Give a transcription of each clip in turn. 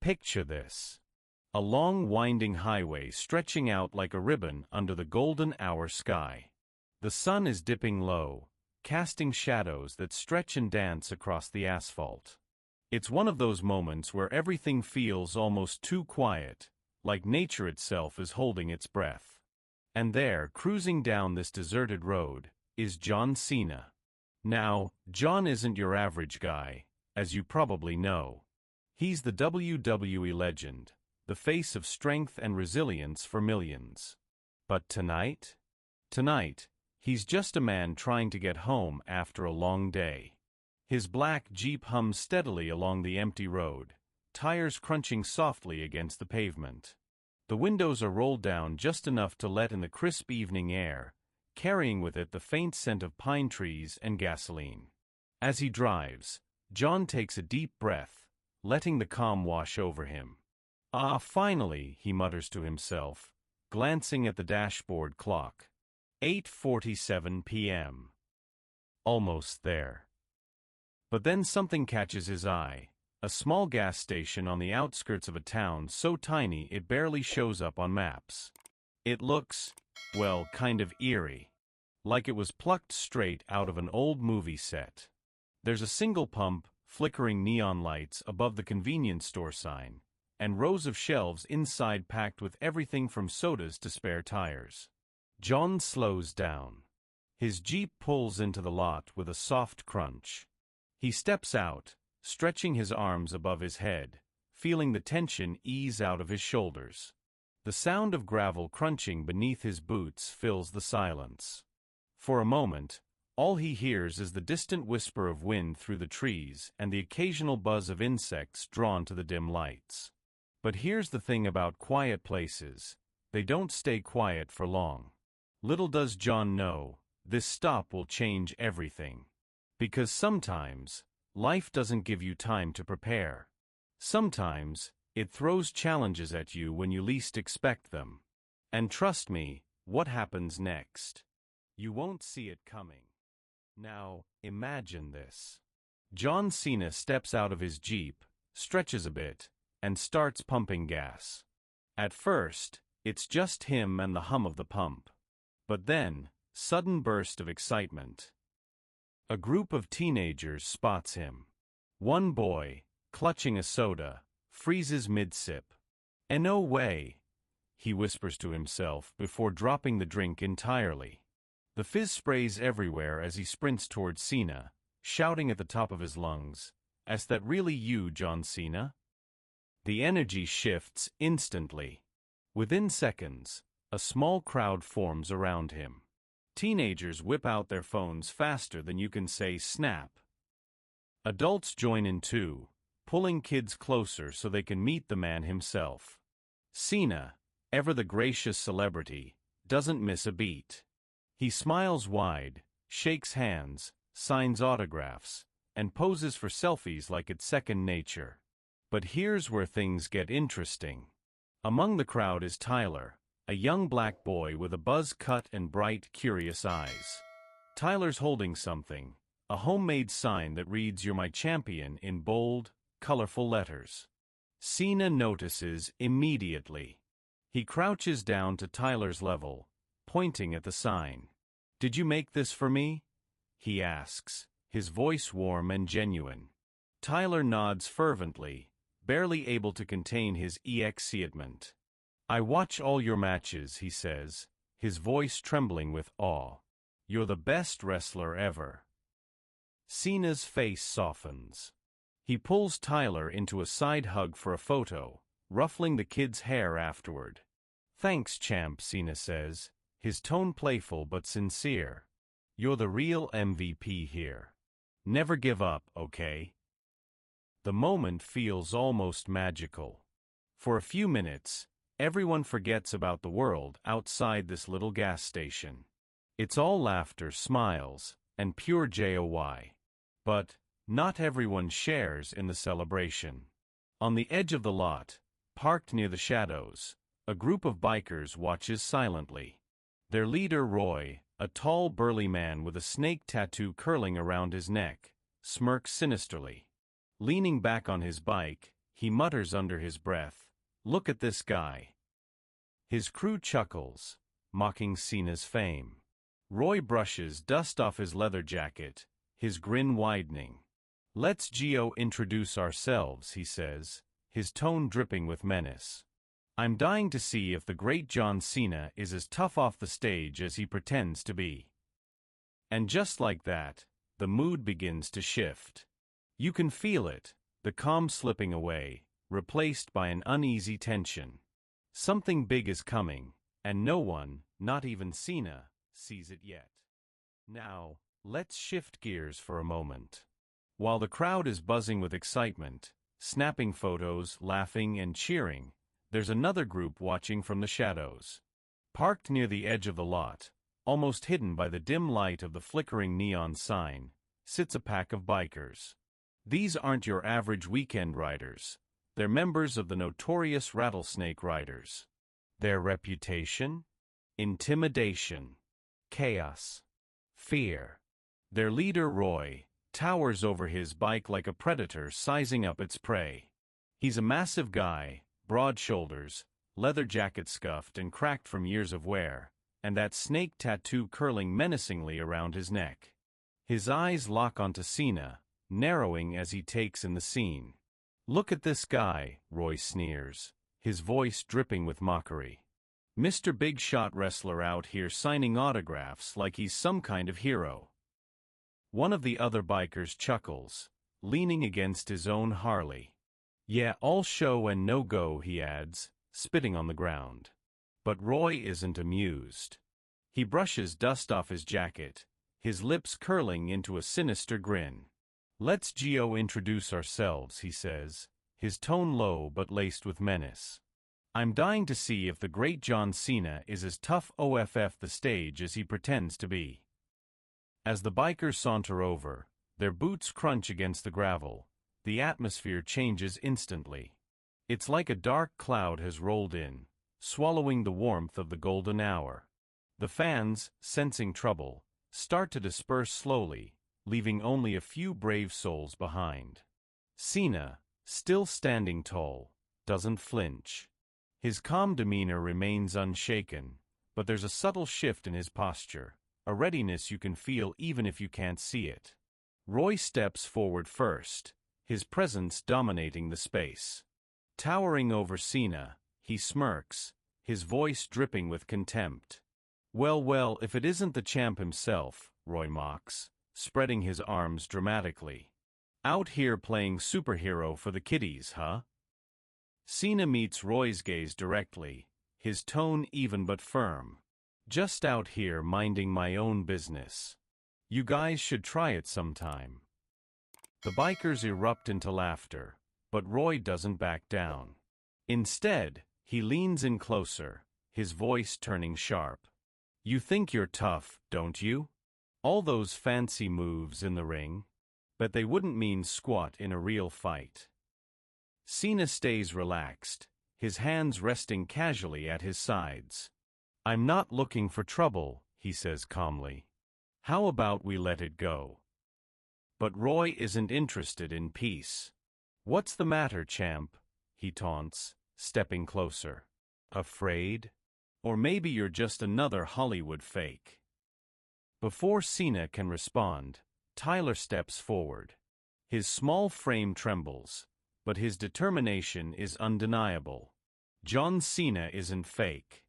Picture this. A long winding highway stretching out like a ribbon under the golden hour sky. The sun is dipping low, casting shadows that stretch and dance across the asphalt. It's one of those moments where everything feels almost too quiet, like nature itself is holding its breath. And there, cruising down this deserted road, is John Cena. Now, John isn't your average guy, as you probably know. He's the WWE legend, the face of strength and resilience for millions. But tonight? Tonight, he's just a man trying to get home after a long day. His black Jeep hums steadily along the empty road, tires crunching softly against the pavement. The windows are rolled down just enough to let in the crisp evening air, carrying with it the faint scent of pine trees and gasoline. As he drives, John takes a deep breath, letting the calm wash over him. "Ah, finally," he mutters to himself, glancing at the dashboard clock. 8:47 p.m. Almost there. But then something catches his eye, a small gas station on the outskirts of a town so tiny it barely shows up on maps. It looks, well, kind of eerie, like it was plucked straight out of an old movie set. There's a single pump, flickering neon lights above the convenience store sign, and rows of shelves inside packed with everything from sodas to spare tires. John slows down. His Jeep pulls into the lot with a soft crunch. He steps out, stretching his arms above his head, feeling the tension ease out of his shoulders. The sound of gravel crunching beneath his boots fills the silence. For a moment, all he hears is the distant whisper of wind through the trees and the occasional buzz of insects drawn to the dim lights. But here's the thing about quiet places: they don't stay quiet for long. Little does John know, this stop will change everything. Because sometimes, life doesn't give you time to prepare. Sometimes, it throws challenges at you when you least expect them. And trust me, what happens next? You won't see it coming. Now, imagine this. John Cena steps out of his Jeep, stretches a bit, and starts pumping gas. At first, it's just him and the hum of the pump. But then, sudden burst of excitement. A group of teenagers spots him. One boy, clutching a soda, freezes mid-sip. "No way," he whispers to himself before dropping the drink entirely. The fizz sprays everywhere as he sprints towards Cena, shouting at the top of his lungs, "Is that really you, John Cena?" The energy shifts instantly. Within seconds, a small crowd forms around him. Teenagers whip out their phones faster than you can say snap. Adults join in too, pulling kids closer so they can meet the man himself. Cena, ever the gracious celebrity, doesn't miss a beat. He smiles wide, shakes hands, signs autographs, and poses for selfies like it's second nature. But here's where things get interesting. Among the crowd is Tyler, a young black boy with a buzz cut and bright, curious eyes. Tyler's holding something, a homemade sign that reads "You're my champion" in bold, colorful letters. Cena notices immediately. He crouches down to Tyler's level, pointing at the sign. "Did you make this for me?" he asks, his voice warm and genuine. Tyler nods fervently, barely able to contain his excitement. "I watch all your matches," he says, his voice trembling with awe. "You're the best wrestler ever." Cena's face softens. He pulls Tyler into a side hug for a photo, ruffling the kid's hair afterward. "Thanks, champ," Cena says, his tone playful but sincere. "You're the real MVP here. Never give up, okay?" The moment feels almost magical. For a few minutes, everyone forgets about the world outside this little gas station. It's all laughter, smiles, and pure joy. But not everyone shares in the celebration. On the edge of the lot, parked near the shadows, a group of bikers watches silently. Their leader, Roy, a tall, burly man with a snake tattoo curling around his neck, smirks sinisterly. Leaning back on his bike, he mutters under his breath. Look at this guy. His crew chuckles, mocking CENA's fame. Roy brushes dust off his leather jacket, his grin widening. Let's introduce ourselves, he says, his tone dripping with menace. I'm dying to see if the great John Cena is as tough off the stage as he pretends to be. And just like that, the mood begins to shift. You can feel it, the calm slipping away, replaced by an uneasy tension. Something big is coming, and no one, not even Cena, sees it yet. Now, let's shift gears for a moment. While the crowd is buzzing with excitement, snapping photos, laughing and cheering, there's another group watching from the shadows. Parked near the edge of the lot, almost hidden by the dim light of the flickering neon sign, sits a pack of bikers. These aren't your average weekend riders. They're members of the notorious Rattlesnake Riders. Their reputation? Intimidation. Chaos. Fear. Their leader, Roy, towers over his bike like a predator sizing up its prey. He's a massive guy, broad shoulders, leather jacket scuffed and cracked from years of wear, and that snake tattoo curling menacingly around his neck. His eyes lock onto Cena, narrowing as he takes in the scene. Look at this guy, Roy sneers, his voice dripping with mockery. Mr. Big Shot wrestler out here signing autographs like he's some kind of hero. One of the other bikers chuckles, leaning against his own Harley. Yeah, all show and no go, he adds, spitting on the ground. But Roy isn't amused. He brushes dust off his jacket, his lips curling into a sinister grin. Let's introduce ourselves, he says, his tone low but laced with menace. I'm dying to see if the great John Cena is as tough off the stage as he pretends to be. As the bikers saunter over, their boots crunch against the gravel, the atmosphere changes instantly. It's like a dark cloud has rolled in, swallowing the warmth of the golden hour. The fans, sensing trouble, start to disperse slowly, leaving only a few brave souls behind. Cena, still standing tall, doesn't flinch. His calm demeanor remains unshaken, but there's a subtle shift in his posture, a readiness you can feel even if you can't see it. Roy steps forward first, his presence dominating the space. Towering over Cena, he smirks, his voice dripping with contempt. Well, if it isn't the champ himself, Roy mocks, spreading his arms dramatically. Out here playing superhero for the kiddies, huh? Cena meets Roy's gaze directly, his tone even but firm. Just out here minding my own business. You guys should try it sometime. The bikers erupt into laughter, but Roy doesn't back down. Instead, he leans in closer, his voice turning sharp. You think you're tough, don't you? All those fancy moves in the ring, but they wouldn't mean squat in a real fight. Cena stays relaxed, his hands resting casually at his sides. I'm not looking for trouble, he says calmly. How about we let it go? But Roy isn't interested in peace. What's the matter, champ? He taunts, stepping closer. Afraid? Or maybe you're just another Hollywood fake. Before Cena can respond, Tyler steps forward. His small frame trembles, but his determination is undeniable. John Cena isn't fake.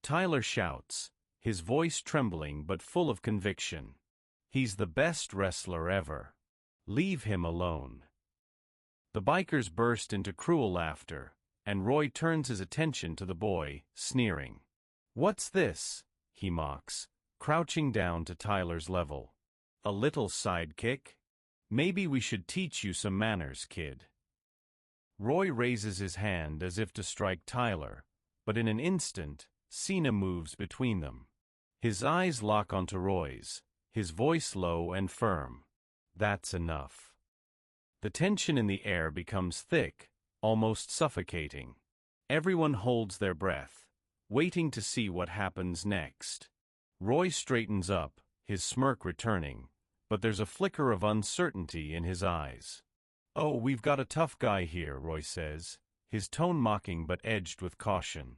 Tyler shouts, his voice trembling but full of conviction. He's the best wrestler ever. Leave him alone. The bikers burst into cruel laughter, and Roy turns his attention to the boy, sneering. What's this? He mocks, crouching down to Tyler's level. A little sidekick? Maybe we should teach you some manners, kid. Roy raises his hand as if to strike Tyler, but in an instant, Cena moves between them. His eyes lock onto Roy's, his voice low and firm. That's enough. The tension in the air becomes thick, almost suffocating. Everyone holds their breath, waiting to see what happens next. Roy straightens up, his smirk returning, but there's a flicker of uncertainty in his eyes. "Oh, we've got a tough guy here," Roy says, his tone mocking but edged with caution.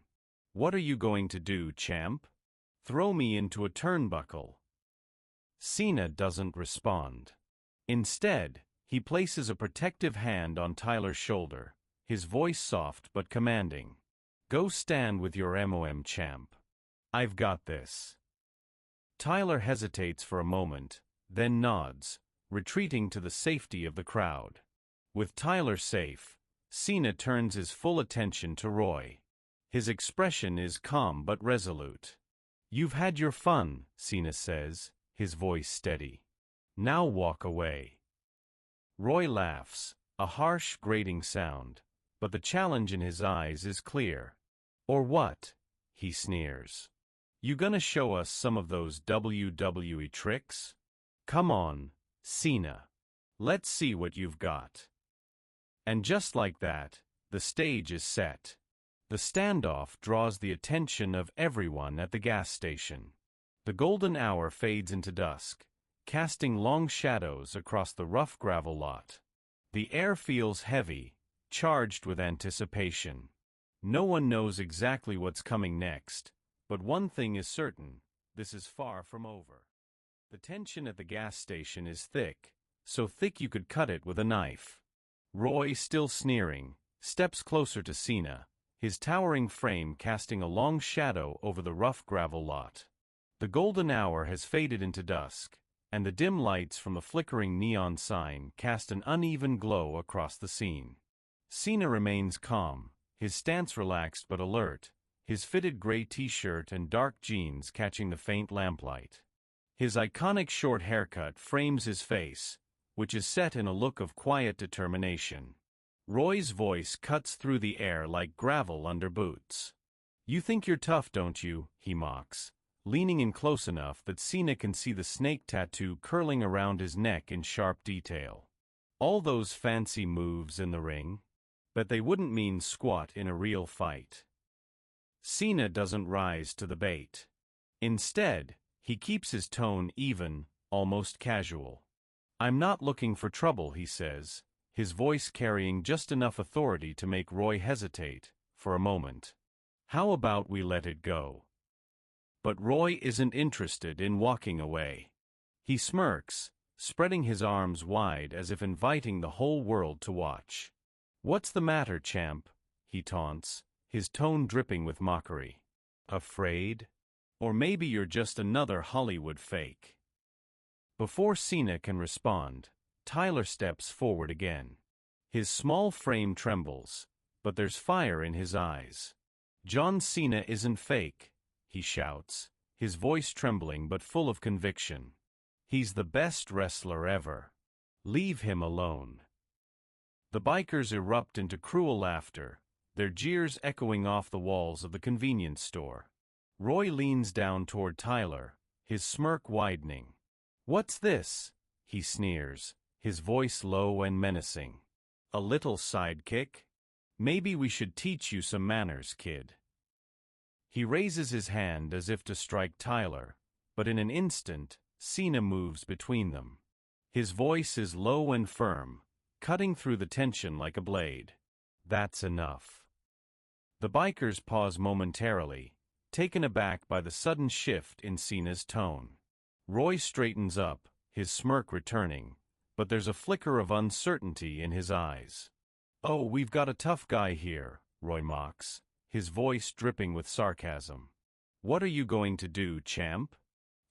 "What are you going to do, champ? Throw me into a turnbuckle?" CENA doesn't respond. Instead, he places a protective hand on Tyler's shoulder, his voice soft but commanding. "Go stand with your MOM, champ. I've got this." Tyler hesitates for a moment, then nods, retreating to the safety of the crowd. With Tyler safe, CENA turns his full attention to Roy. His expression is calm but resolute. "You've had your fun," CENA says, his voice steady. "Now walk away." Roy laughs, a harsh, grating sound, but the challenge in his eyes is clear. "Or what?" he sneers. "You gonna show us some of those WWE tricks? Come on, CENA. Let's see what you've got." And just like that, the stage is set. The standoff draws the attention of everyone at the gas station. The golden hour fades into dusk, casting long shadows across the rough gravel lot. The air feels heavy, charged with anticipation. No one knows exactly what's coming next, but one thing is certain: this is far from over. The tension at the gas station is thick, so thick you could cut it with a knife. Roy, still sneering, steps closer to CENA, his towering frame casting a long shadow over the rough gravel lot. The golden hour has faded into dusk, and the dim lights from the flickering neon sign cast an uneven glow across the scene. CENA remains calm, his stance relaxed but alert, his fitted gray t-shirt and dark jeans catching the faint lamplight. His iconic short haircut frames his face, which is set in a look of quiet determination. Roy's voice cuts through the air like gravel under boots. "You think you're tough, don't you?" he mocks, leaning in close enough that CENA can see the snake tattoo curling around his neck in sharp detail. "All those fancy moves in the ring? But they wouldn't mean squat in a real fight." CENA doesn't rise to the bait. Instead, he keeps his tone even, almost casual. "I'm not looking for trouble," he says, his voice carrying just enough authority to make Roy hesitate, for a moment. "How about we let it go?" But Roy isn't interested in walking away. He smirks, spreading his arms wide as if inviting the whole world to watch. "What's the matter, champ?" he taunts, his tone dripping with mockery. "Afraid? Or maybe you're just another Hollywood fake." Before CENA can respond, Tyler steps forward again. His small frame trembles, but there's fire in his eyes. "John Cena isn't fake," he shouts, his voice trembling but full of conviction. "He's the best wrestler ever. Leave him alone." The bikers erupt into cruel laughter, their jeers echoing off the walls of the convenience store. Roy leans down toward Tyler, his smirk widening. "What's this?" he sneers, his voice low and menacing. "A little sidekick? Maybe we should teach you some manners, kid." He raises his hand as if to strike Tyler, but in an instant, CENA moves between them. His voice is low and firm, cutting through the tension like a blade. "That's enough." The bikers pause momentarily, taken aback by the sudden shift in CENA's tone. Roy straightens up, his smirk returning, but there's a flicker of uncertainty in his eyes. "Oh, we've got a tough guy here," Roy mocks, his voice dripping with sarcasm. "What are you going to do, champ?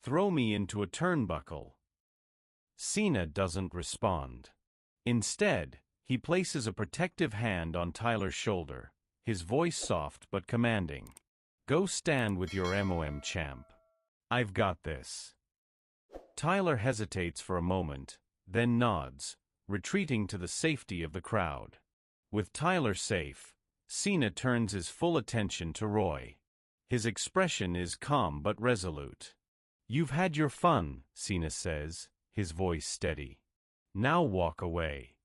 Throw me into a turnbuckle?" CENA doesn't respond. Instead, he places a protective hand on Tyler's shoulder, his voice soft but commanding. "Go stand with your MOM, champ. I've got this." Tyler hesitates for a moment, then nods, retreating to the safety of the crowd. With Tyler safe, CENA turns his full attention to Roy. His expression is calm but resolute. "You've had your fun," CENA says, his voice steady. "Now walk away."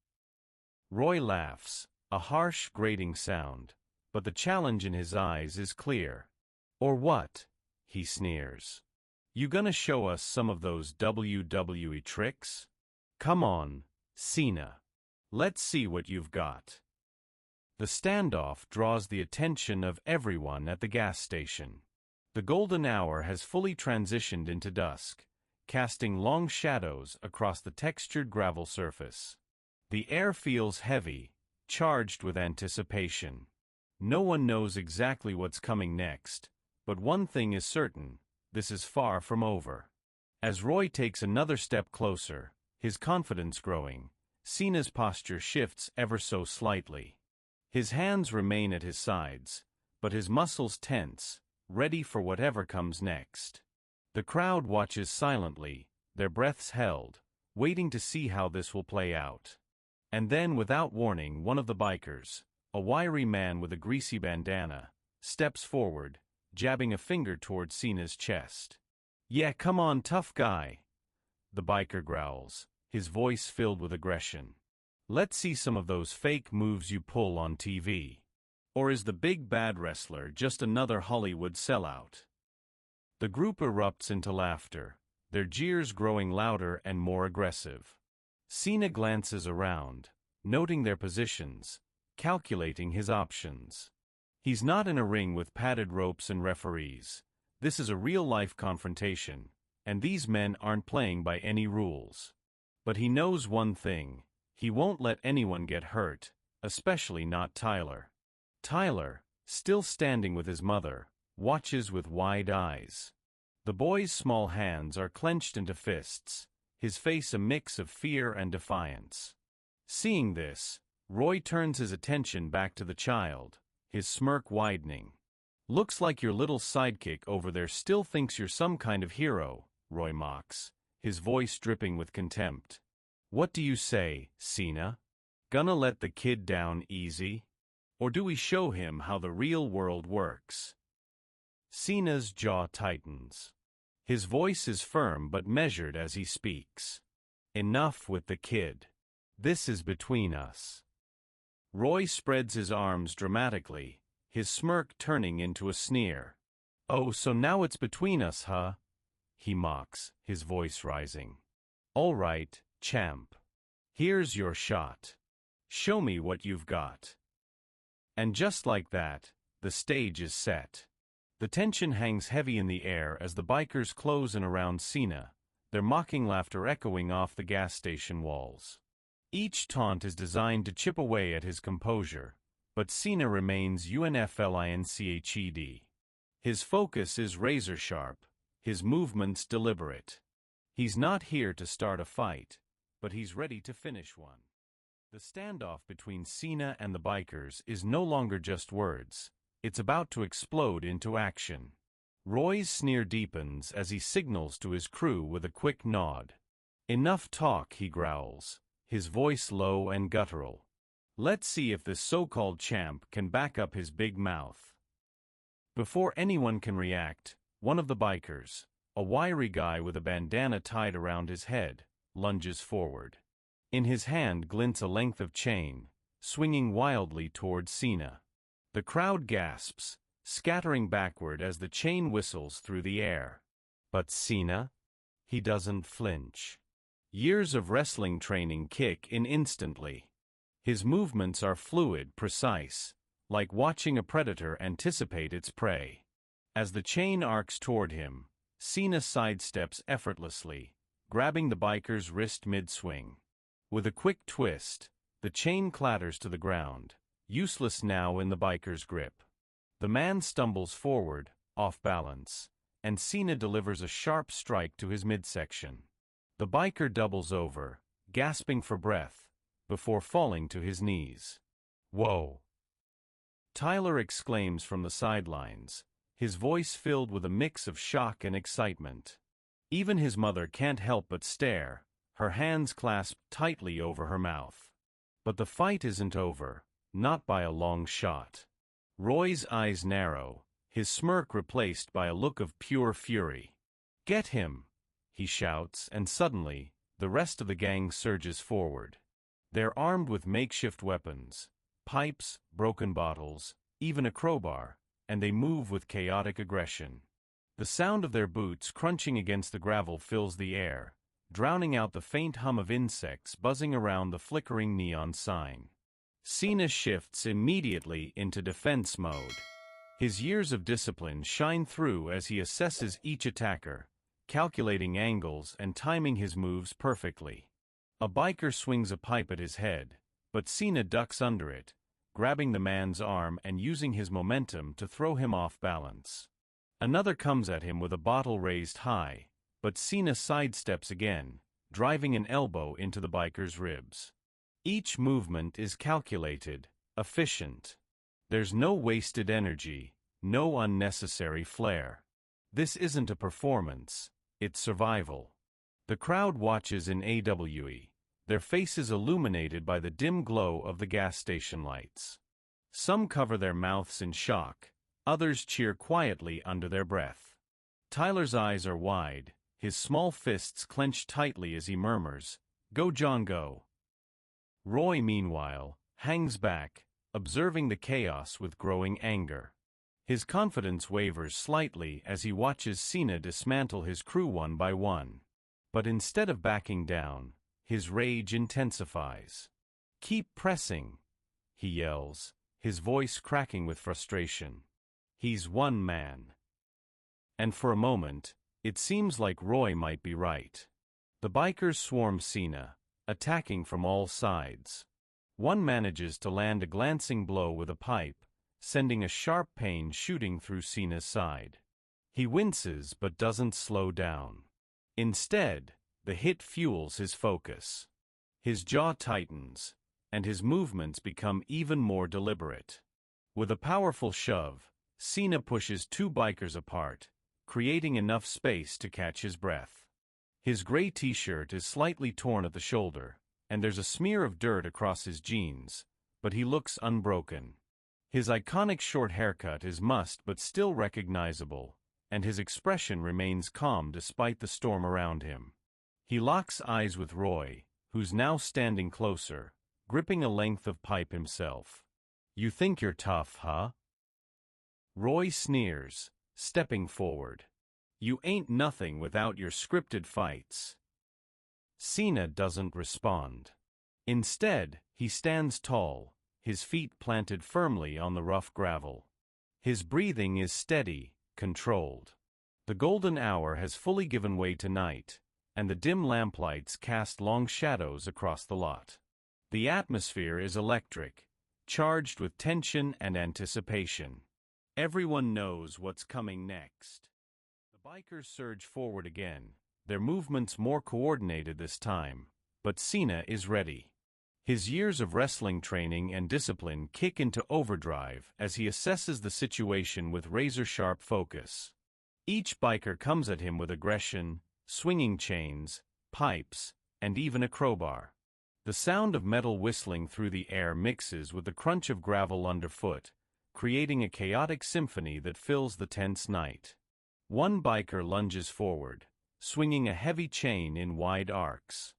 Roy laughs, a harsh, grating sound, but the challenge in his eyes is clear. "Or what?" he sneers. "You gonna show us some of those WWE tricks? Come on, CENA. Let's see what you've got. The standoff draws the attention of everyone at the gas station. The golden hour has fully transitioned into dusk, casting long shadows across the textured gravel surface. The air feels heavy, charged with anticipation. No one knows exactly what's coming next, but one thing is certain: this is far from over. As Roy takes another step closer, his confidence growing, CENA's posture shifts ever so slightly. His hands remain at his sides, but his muscles tense, ready for whatever comes next. The crowd watches silently, their breaths held, waiting to see how this will play out. And then, without warning, one of the bikers, a wiry man with a greasy bandana, steps forward, jabbing a finger toward CENA's chest. "Yeah, come on, tough guy," the biker growls, his voice filled with aggression. "Let's see some of those fake moves you pull on TV. Or is the big bad wrestler just another Hollywood sellout?" The group erupts into laughter, their jeers growing louder and more aggressive. CENA glances around, noting their positions, calculating his options. He's not in a ring with padded ropes and referees. This is a real-life confrontation, and these men aren't playing by any rules. But he knows one thing: he won't let anyone get hurt, especially not Tyler. Tyler, still standing with his mother, watches with wide eyes. The boy's small hands are clenched into fists, his face a mix of fear and defiance. Seeing this, Roy turns his attention back to the child, his smirk widening. "Looks like your little sidekick over there still thinks you're some kind of hero," Roy mocks, his voice dripping with contempt. "What do you say, CENA? Gonna let the kid down easy? Or do we show him how the real world works?" CENA's jaw tightens. His voice is firm but measured as he speaks. "Enough with the kid. This is between us." Roy spreads his arms dramatically, his smirk turning into a sneer. "Oh, so now it's between us, huh?" he mocks, his voice rising. "All right, champ. Here's your shot. Show me what you've got." And just like that, the stage is set. The tension hangs heavy in the air as the bikers close in around CENA, their mocking laughter echoing off the gas station walls. Each taunt is designed to chip away at his composure, but CENA remains unflinched. His focus is razor-sharp, his movements deliberate. He's not here to start a fight, but he's ready to finish one. The standoff between CENA and the bikers is no longer just words. It's about to explode into action. Roy's sneer deepens as he signals to his crew with a quick nod. "Enough talk," he growls, his voice low and guttural. "Let's see if this so-called champ can back up his big mouth." Before anyone can react, one of the bikers, a wiry guy with a bandana tied around his head, lunges forward. In his hand glints a length of chain, swinging wildly toward CENA. The crowd gasps, scattering backward as the chain whistles through the air. But CENA? He doesn't flinch. Years of wrestling training kick in instantly. His movements are fluid, precise, like watching a predator anticipate its prey. As the chain arcs toward him, CENA sidesteps effortlessly, grabbing the biker's wrist mid-swing. With a quick twist, the chain clatters to the ground, useless now in the biker's grip. The man stumbles forward, off balance, and CENA delivers a sharp strike to his midsection. The biker doubles over, gasping for breath, before falling to his knees. "Whoa!" Tyler exclaims from the sidelines, his voice filled with a mix of shock and excitement. Even his mother can't help but stare, her hands clasped tightly over her mouth. But the fight isn't over, not by a long shot. Roy's eyes narrow, his smirk replaced by a look of pure fury. "Get him!" he shouts, and suddenly, the rest of the gang surges forward. They're armed with makeshift weapons, pipes, broken bottles, even a crowbar, and they move with chaotic aggression. The sound of their boots crunching against the gravel fills the air, drowning out the faint hum of insects buzzing around the flickering neon sign. CENA shifts immediately into defense mode. His years of discipline shine through as he assesses each attacker, calculating angles and timing his moves perfectly. A biker swings a pipe at his head, but CENA ducks under it, grabbing the man's arm and using his momentum to throw him off balance. Another comes at him with a bottle raised high, but CENA sidesteps again, driving an elbow into the biker's ribs. Each movement is calculated, efficient. There's no wasted energy, no unnecessary flair. This isn't a performance, it's survival. The crowd watches in AWE, their faces illuminated by the dim glow of the gas station lights. Some cover their mouths in shock, others cheer quietly under their breath. Tyler's eyes are wide, his small fists clenched tightly as he murmurs, "Go John, go." Roy, meanwhile, hangs back, observing the chaos with growing anger. His confidence wavers slightly as he watches CENA dismantle his crew one by one. But instead of backing down, his rage intensifies. "Keep pressing," he yells, his voice cracking with frustration. He's one man. And for a moment, it seems like Roy might be right. The bikers swarm CENA, attacking from all sides. One manages to land a glancing blow with a pipe, sending a sharp pain shooting through CENA's side. He winces but doesn't slow down. Instead, the hit fuels his focus. His jaw tightens, and his movements become even more deliberate. With a powerful shove, CENA pushes two bikers apart, creating enough space to catch his breath. His gray t-shirt is slightly torn at the shoulder, and there's a smear of dirt across his jeans, but he looks unbroken. His iconic short haircut is mussed but still recognizable, and his expression remains calm despite the storm around him. He locks eyes with Roy, who's now standing closer, gripping a length of pipe himself. "You think you're tough, huh?" Roy sneers, stepping forward. "You ain't nothing without your scripted fights." CENA doesn't respond. Instead, he stands tall, his feet planted firmly on the rough gravel. His breathing is steady, controlled. The golden hour has fully given way to night, and the dim lamplights cast long shadows across the lot. The atmosphere is electric, charged with tension and anticipation. Everyone knows what's coming next. The bikers surge forward again, their movements more coordinated this time, but CENA is ready. His years of wrestling training and discipline kick into overdrive as he assesses the situation with razor-sharp focus. Each biker comes at him with aggression, swinging chains, pipes, and even a crowbar. The sound of metal whistling through the air mixes with the crunch of gravel underfoot, creating a chaotic symphony that fills the tense night. One biker lunges forward, swinging a heavy chain in wide arcs.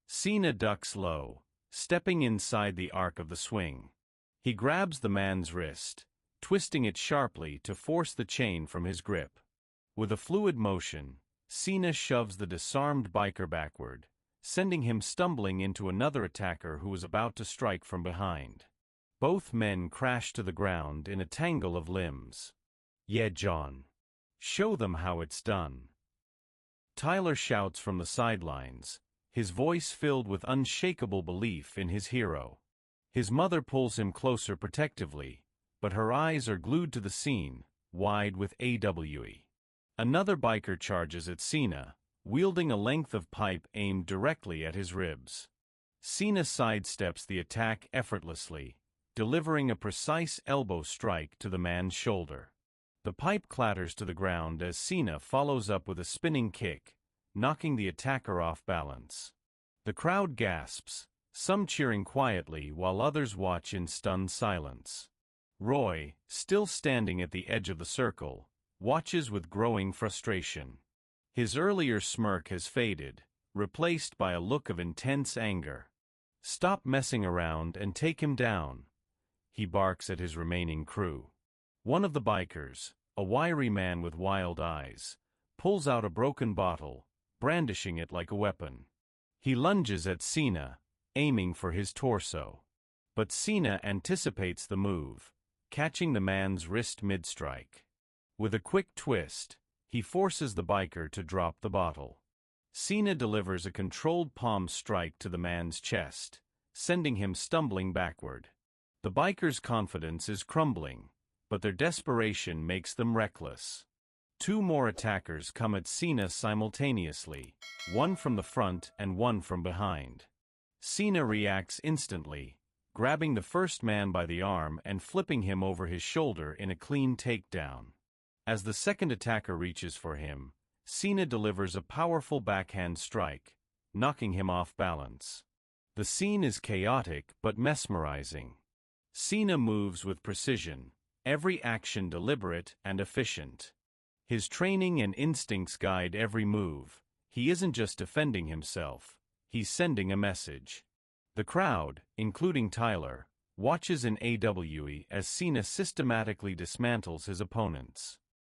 CENA ducks low, stepping inside the arc of the swing. He grabs the man's wrist, twisting it sharply to force the chain from his grip. With a fluid motion, CENA shoves the disarmed biker backward, sending him stumbling into another attacker who was about to strike from behind. Both men crash to the ground in a tangle of limbs. "Yeah, John. Show them how it's done." Tyler shouts from the sidelines, his voice filled with unshakable belief in his hero. His mother pulls him closer protectively, but her eyes are glued to the scene, wide with AWE. Another biker charges at CENA, wielding a length of pipe aimed directly at his ribs. CENA sidesteps the attack effortlessly, delivering a precise elbow strike to the man's shoulder. The pipe clatters to the ground as CENA follows up with a spinning kick, knocking the attacker off balance. The crowd gasps, some cheering quietly while others watch in stunned silence. Roy, still standing at the edge of the circle, watches with growing frustration. His earlier smirk has faded, replaced by a look of intense anger. "Stop messing around and take him down," he barks at his remaining crew. One of the bikers, a wiry man with wild eyes, pulls out a broken bottle, brandishing it like a weapon. He lunges at CENA, aiming for his torso. But CENA anticipates the move, catching the man's wrist mid-strike. With a quick twist, he forces the biker to drop the bottle. CENA delivers a controlled palm strike to the man's chest, sending him stumbling backward. The biker's confidence is crumbling, but their desperation makes them reckless. Two more attackers come at CENA simultaneously, one from the front and one from behind. CENA reacts instantly, grabbing the first man by the arm and flipping him over his shoulder in a clean takedown. As the second attacker reaches for him, CENA delivers a powerful backhand strike, knocking him off balance. The scene is chaotic but mesmerizing. CENA moves with precision, every action deliberate and efficient. His training and instincts guide every move. He isn't just defending himself, he's sending a message. The crowd, including Tyler, watches in AWE as CENA systematically dismantles his opponents.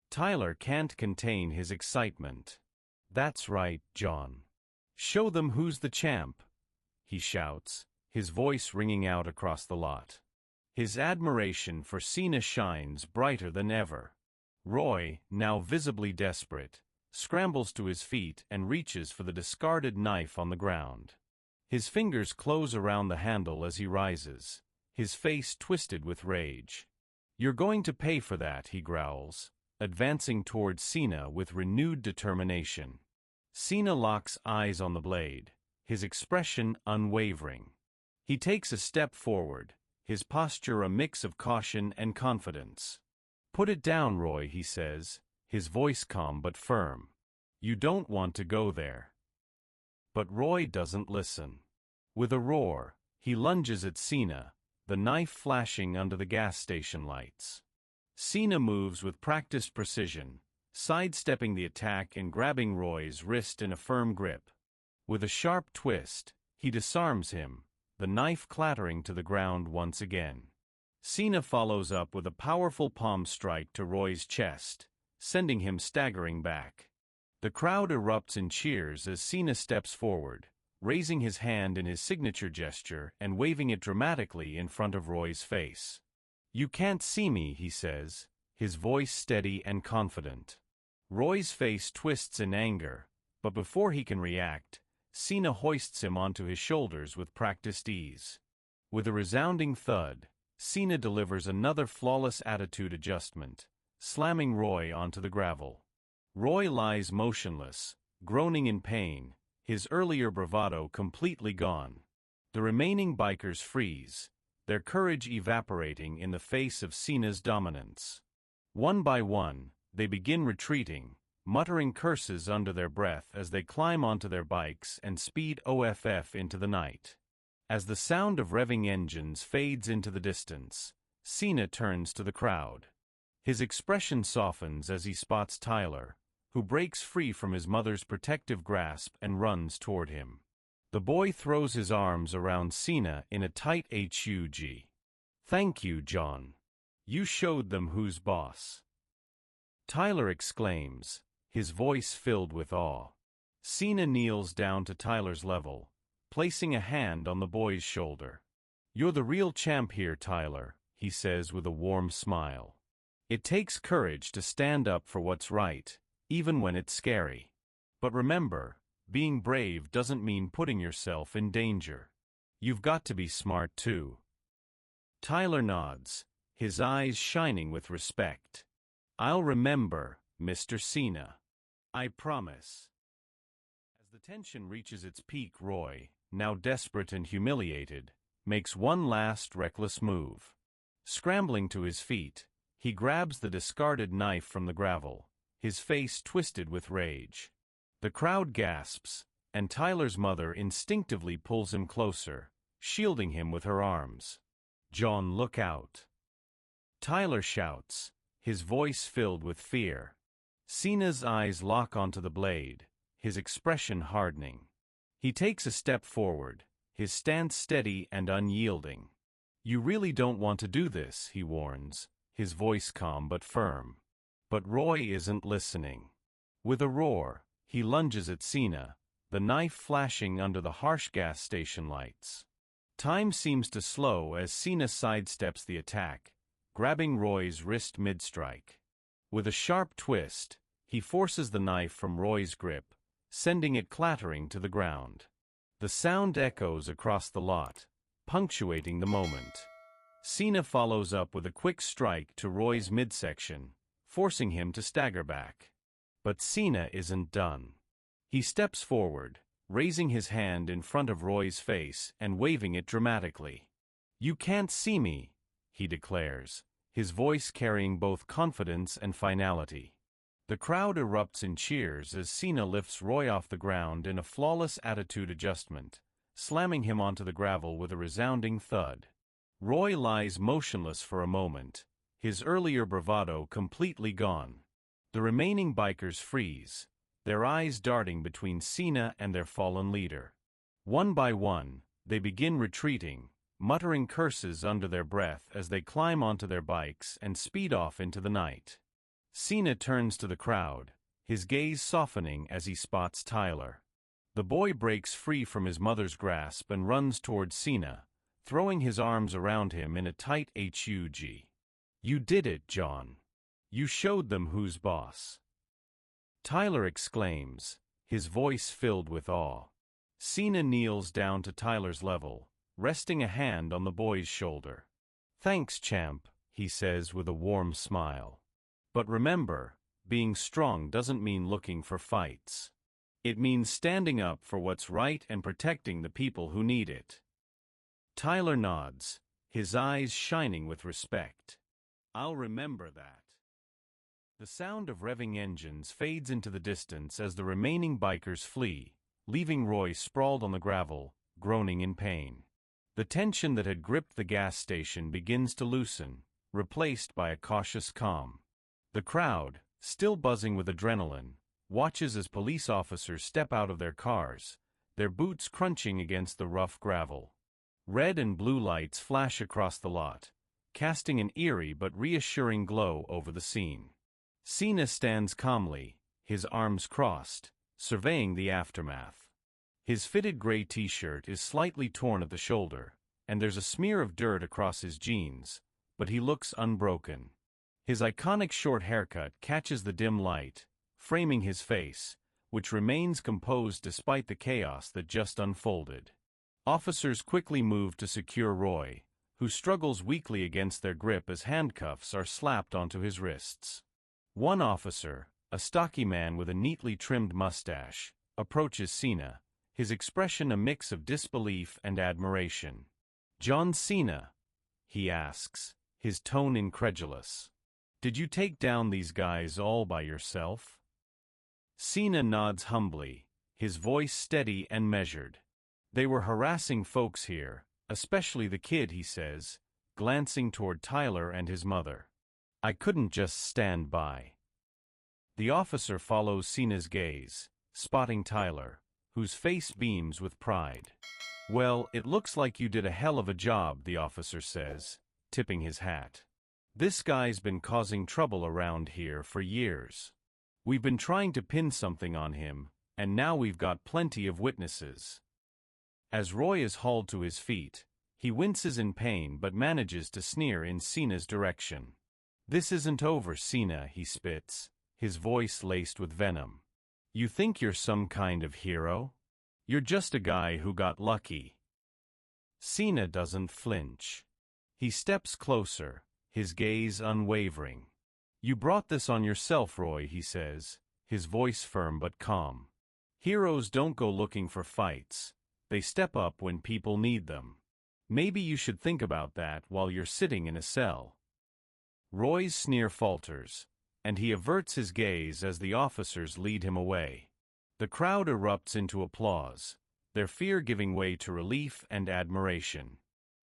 Tyler can't contain his excitement. "That's right, John. Show them who's the champ," he shouts, his voice ringing out across the lot. His admiration for CENA shines brighter than ever. Roy, now visibly desperate, scrambles to his feet and reaches for the discarded knife on the ground. His fingers close around the handle as he rises, his face twisted with rage. "You're going to pay for that," he growls, advancing towards CENA with renewed determination. CENA locks eyes on the blade, his expression unwavering. He takes a step forward, his posture a mix of caution and confidence. "Put it down, Roy," he says, his voice calm but firm. "You don't want to go there." But Roy doesn't listen. With a roar, he lunges at CENA, the knife flashing under the gas station lights. CENA moves with practiced precision, sidestepping the attack and grabbing Roy's wrist in a firm grip. With a sharp twist, he disarms him, the knife clattering to the ground once again. CENA follows up with a powerful palm strike to Roy's chest, sending him staggering back. The crowd erupts in cheers as CENA steps forward, raising his hand in his signature gesture and waving it dramatically in front of Roy's face. "You can't see me," he says, his voice steady and confident. Roy's face twists in anger, but before he can react, CENA hoists him onto his shoulders with practiced ease. With a resounding thud, CENA delivers another flawless attitude adjustment, slamming Roy onto the gravel. Roy lies motionless, groaning in pain, his earlier bravado completely gone. The remaining bikers freeze, their courage evaporating in the face of CENA's dominance. One by one, they begin retreating, muttering curses under their breath as they climb onto their bikes and speed off into the night. As the sound of revving engines fades into the distance, CENA turns to the crowd. His expression softens as he spots Tyler, who breaks free from his mother's protective grasp and runs toward him. The boy throws his arms around CENA in a tight hug. "Thank you, John. You showed them who's boss," Tyler exclaims, his voice filled with awe. CENA kneels down to Tyler's level, placing a hand on the boy's shoulder. "You're the real champ here, Tyler," he says with a warm smile. "It takes courage to stand up for what's right, even when it's scary. But remember, being brave doesn't mean putting yourself in danger. You've got to be smart too." Tyler nods, his eyes shining with respect. "I'll remember, Mr. CENA. I promise." As the tension reaches its peak, Roy, now desperate and humiliated, makes one last reckless move. Scrambling to his feet, he grabs the discarded knife from the gravel, his face twisted with rage. The crowd gasps, and Tyler's mother instinctively pulls him closer, shielding him with her arms. "John, look out!" Tyler shouts, his voice filled with fear. CENA's eyes lock onto the blade, his expression hardening. He takes a step forward, his stance steady and unyielding. "You really don't want to do this," he warns, his voice calm but firm. But Roy isn't listening. With a roar, He lunges at CENA, the knife flashing under the harsh gas station lights. Time seems to slow as CENA sidesteps the attack, grabbing Roy's wrist mid-strike. With a sharp twist, he forces the knife from Roy's grip, sending it clattering to the ground. The sound echoes across the lot, punctuating the moment. CENA follows up with a quick strike to Roy's midsection, forcing him to stagger back. But CENA isn't done. He steps forward, raising his hand in front of Roy's face and waving it dramatically. "You can't see me," he declares, his voice carrying both confidence and finality. The crowd erupts in cheers as CENA lifts Roy off the ground in a flawless attitude adjustment, slamming him onto the gravel with a resounding thud. Roy lies motionless for a moment, his earlier bravado completely gone. The remaining bikers freeze, their eyes darting between CENA and their fallen leader. One by one, they begin retreating, muttering curses under their breath as they climb onto their bikes and speed off into the night. CENA turns to the crowd, his gaze softening as he spots Tyler. The boy breaks free from his mother's grasp and runs towards CENA, throwing his arms around him in a tight hug. "You did it, John. You showed them who's boss." Tyler exclaims, his voice filled with awe. CENA kneels down to Tyler's level, resting a hand on the boy's shoulder. "Thanks, champ," he says with a warm smile. "But remember, being strong doesn't mean looking for fights. It means standing up for what's right and protecting the people who need it." Tyler nods, his eyes shining with respect. "I'll remember that." The sound of revving engines fades into the distance as the remaining bikers flee, leaving Roy sprawled on the gravel, groaning in pain. The tension that had gripped the gas station begins to loosen, replaced by a cautious calm. The crowd, still buzzing with adrenaline, watches as police officers step out of their cars, their boots crunching against the rough gravel. Red and blue lights flash across the lot, casting an eerie but reassuring glow over the scene. CENA stands calmly, his arms crossed, surveying the aftermath. His fitted gray t-shirt is slightly torn at the shoulder, and there's a smear of dirt across his jeans, but he looks unbroken. His iconic short haircut catches the dim light, framing his face, which remains composed despite the chaos that just unfolded. Officers quickly move to secure Roy, who struggles weakly against their grip as handcuffs are slapped onto his wrists. One officer, a stocky man with a neatly trimmed mustache, approaches CENA, his expression a mix of disbelief and admiration. "John Cena?" he asks, his tone incredulous. "Did you take down these guys all by yourself?" CENA nods humbly, his voice steady and measured. "They were harassing folks here, especially the kid," he says, glancing toward Tyler and his mother. "I couldn't just stand by." The officer follows CENA's gaze, spotting Tyler, whose face beams with pride. "Well, it looks like you did a hell of a job," the officer says, tipping his hat. "This guy's been causing trouble around here for years. We've been trying to pin something on him, and now we've got plenty of witnesses." As Roy is hauled to his feet, he winces in pain but manages to sneer in CENA's direction. "This isn't over, CENA," he spits, his voice laced with venom. "You think you're some kind of hero? You're just a guy who got lucky." CENA doesn't flinch. He steps closer, his gaze unwavering. "You brought this on yourself, Roy," he says, his voice firm but calm. "Heroes don't go looking for fights. They step up when people need them. Maybe you should think about that while you're sitting in a cell." Roy's sneer falters, and he averts his gaze as the officers lead him away. The crowd erupts into applause, their fear giving way to relief and admiration.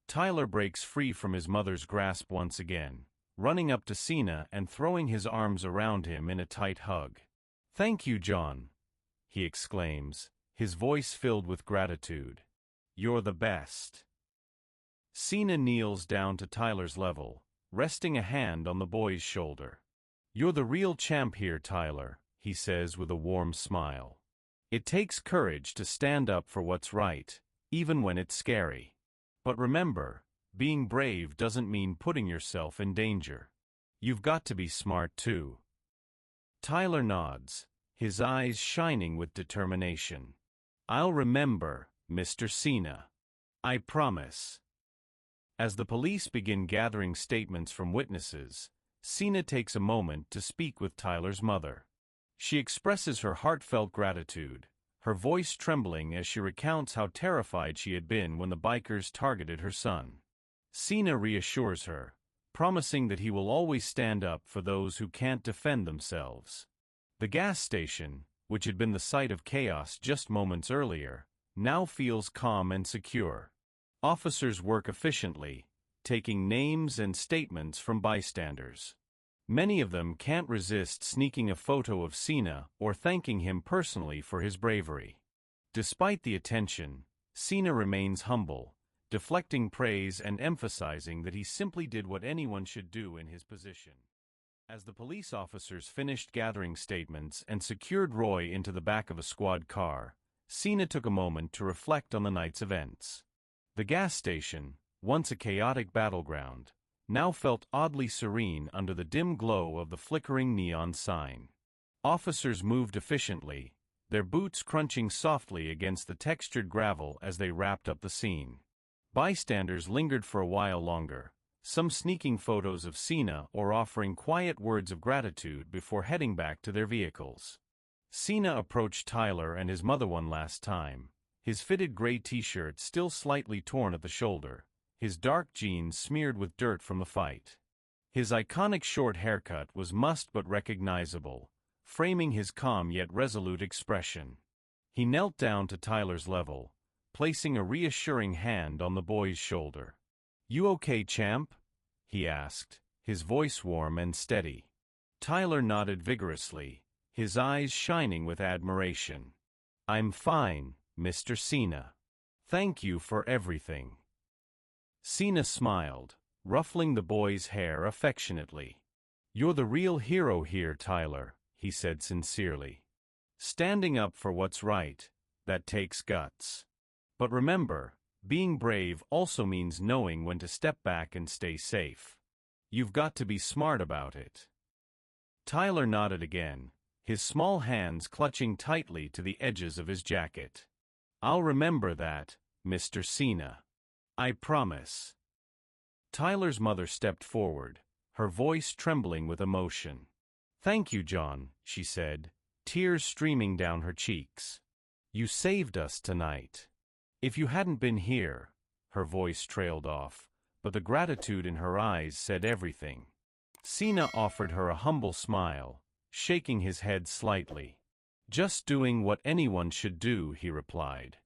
Tyler breaks free from his mother's grasp once again, running up to CENA and throwing his arms around him in a tight hug. "Thank you, John," he exclaims, his voice filled with gratitude. "You're the best." CENA kneels down to Tyler's level, resting a hand on the boy's shoulder. "You're the real champ here, Tyler," he says with a warm smile. It takes courage to stand up for what's right, even when it's scary. But remember, being brave doesn't mean putting yourself in danger. You've got to be smart too. Tyler nods, his eyes shining with determination. I'll remember, Mr. CENA. I promise. As the police begin gathering statements from witnesses, CENA takes a moment to speak with Tyler's mother. She expresses her heartfelt gratitude, her voice trembling as she recounts how terrified she had been when the bikers targeted her son. CENA reassures her, promising that he will always stand up for those who can't defend themselves. The gas station, which had been the site of chaos just moments earlier, now feels calm and secure. Officers work efficiently, taking names and statements from bystanders. Many of them can't resist sneaking a photo of CENA or thanking him personally for his bravery. Despite the attention, CENA remains humble, deflecting praise and emphasizing that he simply did what anyone should do in his position. As the police officers finished gathering statements and secured Roy into the back of a squad car, CENA took a moment to reflect on the night's events. The gas station, once a chaotic battleground, now felt oddly serene under the dim glow of the flickering neon sign. Officers moved efficiently, their boots crunching softly against the textured gravel as they wrapped up the scene. Bystanders lingered for a while longer, some sneaking photos of CENA or offering quiet words of gratitude before heading back to their vehicles. CENA approached Tyler and his mother one last time, his fitted gray t-shirt still slightly torn at the shoulder, his dark jeans smeared with dirt from the fight. His iconic short haircut was must but recognizable, framing his calm yet resolute expression. He knelt down to Tyler's level, placing a reassuring hand on the boy's shoulder. "You okay, champ?" he asked, his voice warm and steady. Tyler nodded vigorously, his eyes shining with admiration. "I'm fine, Mr. CENA. Thank you for everything." CENA smiled, ruffling the boy's hair affectionately. "You're the real hero here, Tyler," he said sincerely. "Standing up for what's right, that takes guts. But remember, being brave also means knowing when to step back and stay safe. You've got to be smart about it." Tyler nodded again, his small hands clutching tightly to the edges of his jacket. "I'll remember that, Mr. CENA. I promise." Tyler's mother stepped forward, her voice trembling with emotion. "Thank you, John," she said, tears streaming down her cheeks. "You saved us tonight. If you hadn't been here," her voice trailed off, but the gratitude in her eyes said everything. CENA offered her a humble smile, shaking his head slightly. "Just doing what anyone should do," he replied.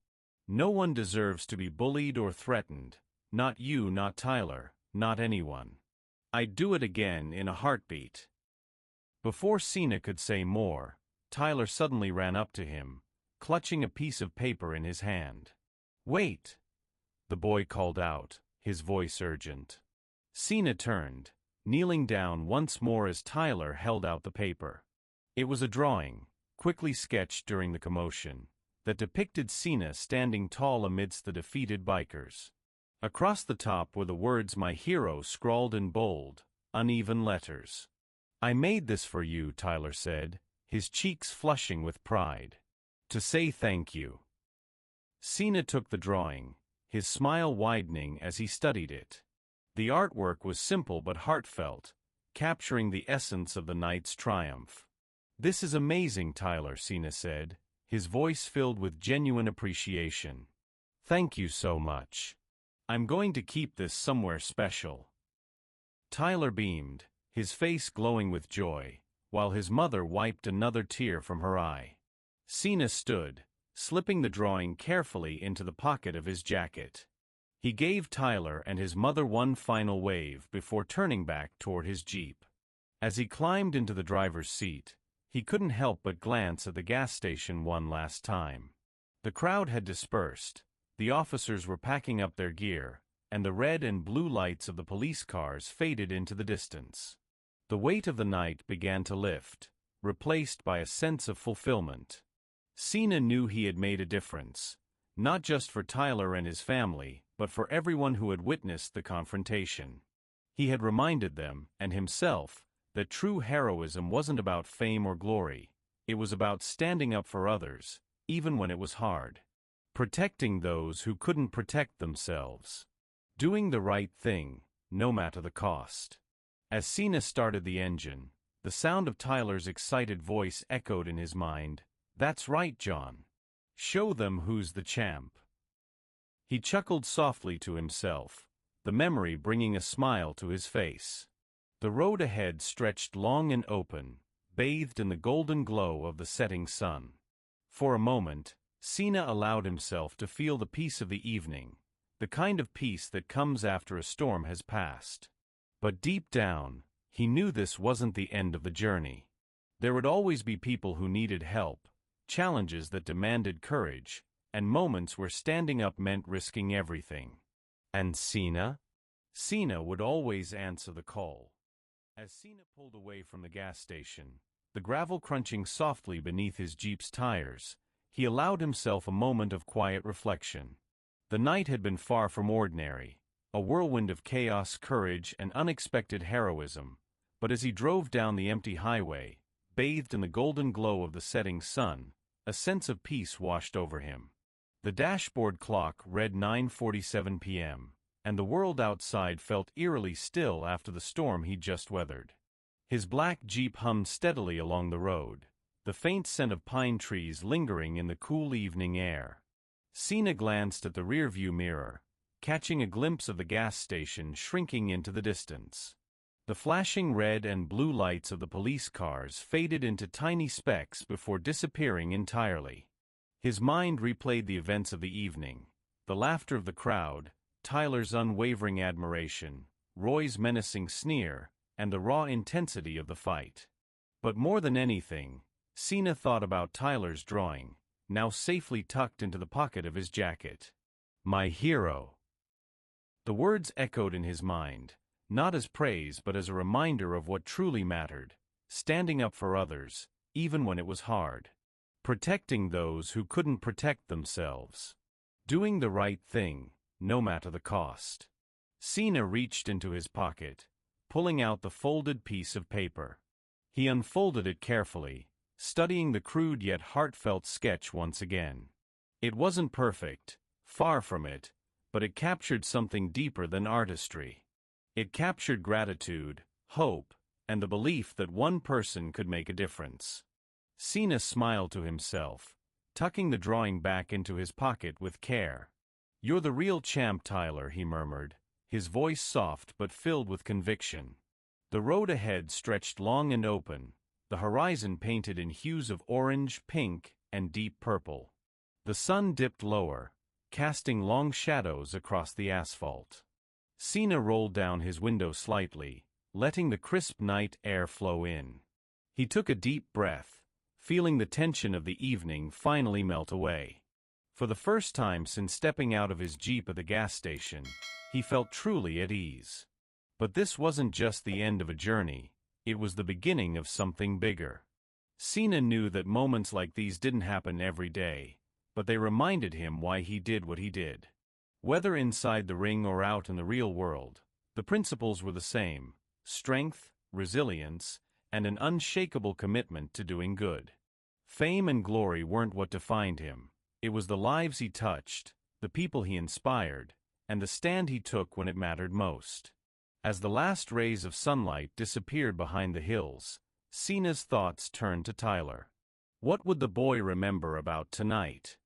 "No one deserves to be bullied or threatened, not you, not Tyler, not anyone. I'd do it again in a heartbeat." Before CENA could say more, Tyler suddenly ran up to him, clutching a piece of paper in his hand. "Wait!" the boy called out, his voice urgent. CENA turned, kneeling down once more as Tyler held out the paper. It was a drawing, quickly sketched during the commotion, that depicted CENA standing tall amidst the defeated bikers. Across the top were the words "My hero" scrawled in bold, uneven letters. "I made this for you," Tyler said, his cheeks flushing with pride. "To say thank you." CENA took the drawing, his smile widening as he studied it. The artwork was simple but heartfelt, capturing the essence of the night's triumph. "This is amazing," Tyler, CENA said, his voice filled with genuine appreciation. "Thank you so much. I'm going to keep this somewhere special." Tyler beamed, his face glowing with joy, while his mother wiped another tear from her eye. CENA stood, slipping the drawing carefully into the pocket of his jacket. He gave Tyler and his mother one final wave before turning back toward his Jeep. As he climbed into the driver's seat, he couldn't help but glance at the gas station one last time. The crowd had dispersed, the officers were packing up their gear, and the red and blue lights of the police cars faded into the distance. The weight of the night began to lift, replaced by a sense of fulfillment. CENA knew he had made a difference, not just for Tyler and his family, but for everyone who had witnessed the confrontation. He had reminded them, and himself, that true heroism wasn't about fame or glory. It was about standing up for others, even when it was hard. Protecting those who couldn't protect themselves. Doing the right thing, no matter the cost. As CENA started the engine, the sound of Tyler's excited voice echoed in his mind. "That's right, John. Show them who's the champ." He chuckled softly to himself, the memory bringing a smile to his face. The road ahead stretched long and open, bathed in the golden glow of the setting sun. For a moment, CENA allowed himself to feel the peace of the evening, the kind of peace that comes after a storm has passed. But deep down, he knew this wasn't the end of the journey. There would always be people who needed help, challenges that demanded courage, and moments where standing up meant risking everything. And CENA? CENA would always answer the call. As CENA pulled away from the gas station, the gravel crunching softly beneath his Jeep's tires, he allowed himself a moment of quiet reflection. The night had been far from ordinary, a whirlwind of chaos, courage, and unexpected heroism, but as he drove down the empty highway, bathed in the golden glow of the setting sun, a sense of peace washed over him. The dashboard clock read 9:47 p.m., and the world outside felt eerily still after the storm he'd just weathered. His black Jeep hummed steadily along the road, the faint scent of pine trees lingering in the cool evening air. CENA glanced at the rearview mirror, catching a glimpse of the gas station shrinking into the distance. The flashing red and blue lights of the police cars faded into tiny specks before disappearing entirely. His mind replayed the events of the evening, the laughter of the crowd, Tyler's unwavering admiration, Roy's menacing sneer, and the raw intensity of the fight. But more than anything, CENA thought about Tyler's drawing, now safely tucked into the pocket of his jacket. "My hero." The words echoed in his mind, not as praise but as a reminder of what truly mattered, standing up for others, even when it was hard. Protecting those who couldn't protect themselves. Doing the right thing, no matter the cost. CENA reached into his pocket, pulling out the folded piece of paper. He unfolded it carefully, studying the crude yet heartfelt sketch once again. It wasn't perfect, far from it, but it captured something deeper than artistry. It captured gratitude, hope, and the belief that one person could make a difference. CENA smiled to himself, tucking the drawing back into his pocket with care. "You're the real champ, Tyler," he murmured, his voice soft but filled with conviction. The road ahead stretched long and open, the horizon painted in hues of orange, pink, and deep purple. The sun dipped lower, casting long shadows across the asphalt. CENA rolled down his window slightly, letting the crisp night air flow in. He took a deep breath, feeling the tension of the evening finally melt away. For the first time since stepping out of his Jeep at the gas station, he felt truly at ease. But this wasn't just the end of a journey, it was the beginning of something bigger. CENA knew that moments like these didn't happen every day, but they reminded him why he did what he did. Whether inside the ring or out in the real world, the principles were the same: strength, resilience, and an unshakable commitment to doing good. Fame and glory weren't what defined him. It was the lives he touched, the people he inspired, and the stand he took when it mattered most. As the last rays of sunlight disappeared behind the hills, CENA's thoughts turned to Tyler. What would the boy remember about tonight?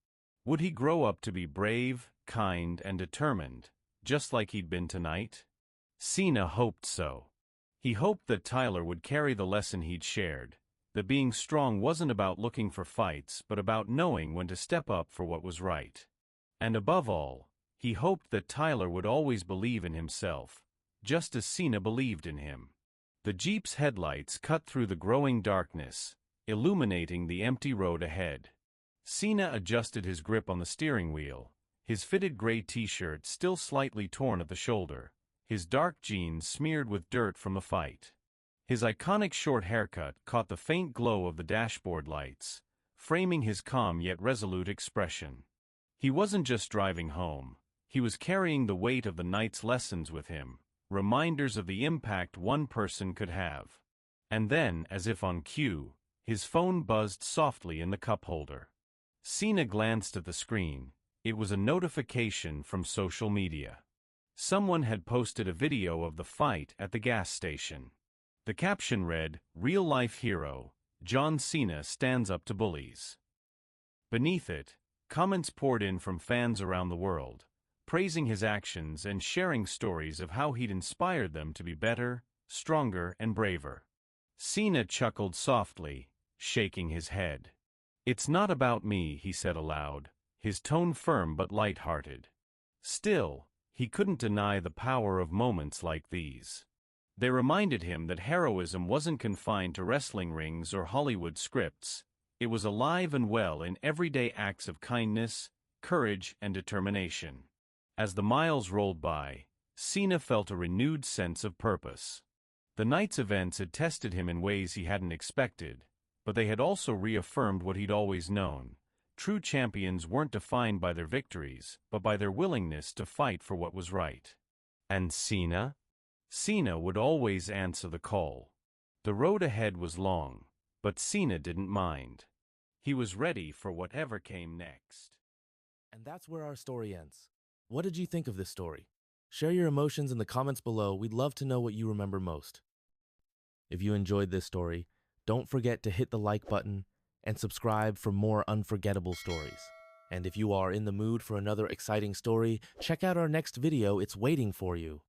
Would he grow up to be brave, kind, and determined, just like he'd been tonight? CENA hoped so. He hoped that Tyler would carry the lesson he'd shared, that being strong wasn't about looking for fights but about knowing when to step up for what was right. And above all, he hoped that Tyler would always believe in himself, just as CENA believed in him. The Jeep's headlights cut through the growing darkness, illuminating the empty road ahead. CENA adjusted his grip on the steering wheel, his fitted gray t-shirt still slightly torn at the shoulder, his dark jeans smeared with dirt from the fight. His iconic short haircut caught the faint glow of the dashboard lights, framing his calm yet resolute expression. He wasn't just driving home, he was carrying the weight of the night's lessons with him, reminders of the impact one person could have. And then, as if on cue, his phone buzzed softly in the cup holder. CENA glanced at the screen. It was a notification from social media. Someone had posted a video of the fight at the gas station. The caption read, "Real-life hero, John Cena stands up to bullies." Beneath it, comments poured in from fans around the world, praising his actions and sharing stories of how he'd inspired them to be better, stronger, and braver. CENA chuckled softly, shaking his head. "It's not about me," he said aloud, his tone firm but light-hearted. Still, he couldn't deny the power of moments like these. They reminded him that heroism wasn't confined to wrestling rings or Hollywood scripts. It was alive and well in everyday acts of kindness, courage, and determination. As the miles rolled by, CENA felt a renewed sense of purpose. The night's events had tested him in ways he hadn't expected, but they had also reaffirmed what he'd always known. True champions weren't defined by their victories, but by their willingness to fight for what was right. And CENA? CENA would always answer the call. The road ahead was long, but CENA didn't mind. He was ready for whatever came next. And that's where our story ends. What did you think of this story? Share your emotions in the comments below. We'd love to know what you remember most. If you enjoyed this story, don't forget to hit the like button and subscribe for more unforgettable stories. And if you are in the mood for another exciting story, check out our next video. It's waiting for you.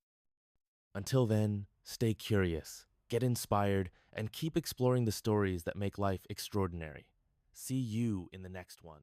Until then, stay curious, get inspired, and keep exploring the stories that make life extraordinary. See you in the next one.